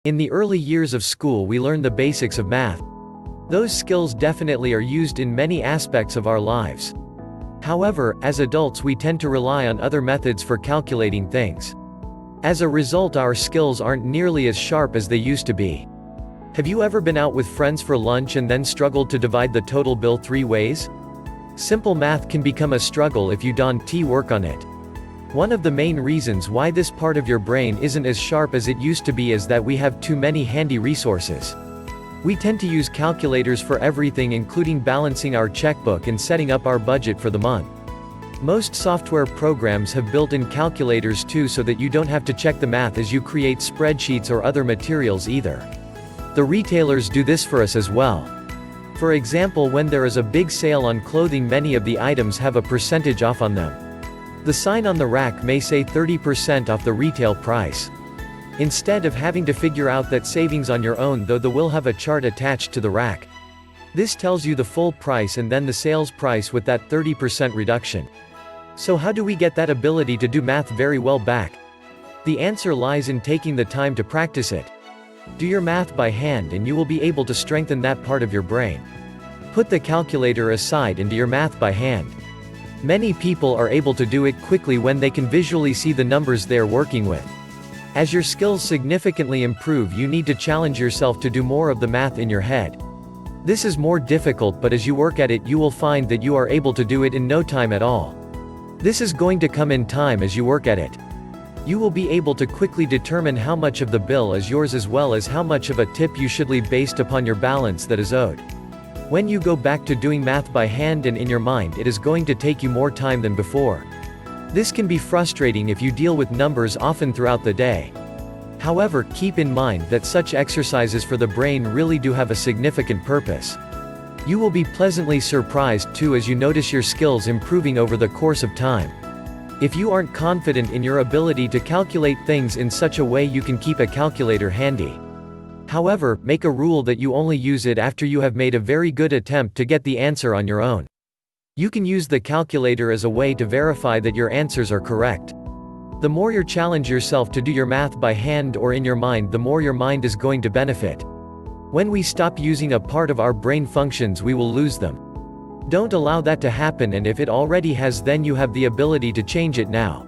In the early years of school we learn the basics of math. Those skills definitely are used in many aspects of our lives. However, as adults we tend to rely on other methods for calculating things. As a result, our skills aren't nearly as sharp as they used to be. Have you ever been out with friends for lunch and then struggled to divide the total bill 3 ways? Simple math can become a struggle if you don't work on it. One of the main reasons why this part of your brain isn't as sharp as it used to be is that we have too many handy resources. We tend to use calculators for everything, including balancing our checkbook and setting up our budget for the month. Most software programs have built-in calculators too, so that you don't have to check the math as you create spreadsheets or other materials either. The retailers do this for us as well. For example, when there is a big sale on clothing, many of the items have a percentage off on them. The sign on the rack may say 30% off the retail price. Instead of having to figure out that savings on your own, though, they will have a chart attached to the rack. This tells you the full price and then the sales price with that 30% reduction. So how do we get that ability to do math very well back? The answer lies in taking the time to practice it. Do your math by hand and you will be able to strengthen that part of your brain. Put the calculator aside and do your math by hand. Many people are able to do it quickly when they can visually see the numbers they are working with. As your skills significantly improve, you need to challenge yourself to do more of the math in your head. This is more difficult, but as you work at it you will find that you are able to do it in no time at all. This is going to come in time as you work at it. You will be able to quickly determine how much of the bill is yours, as well as how much of a tip you should leave based upon your balance that is owed. When you go back to doing math by hand and in your mind, it is going to take you more time than before. This can be frustrating if you deal with numbers often throughout the day. However, keep in mind that such exercises for the brain really do have a significant purpose. You will be pleasantly surprised too as you notice your skills improving over the course of time. If you aren't confident in your ability to calculate things in such a way, you can keep a calculator handy. However, make a rule that you only use it after you have made a very good attempt to get the answer on your own. You can use the calculator as a way to verify that your answers are correct. The more you challenge yourself to do your math by hand or in your mind, the more your mind is going to benefit. When we stop using a part of our brain functions, we will lose them. Don't allow that to happen, and if it already has, then you have the ability to change it now.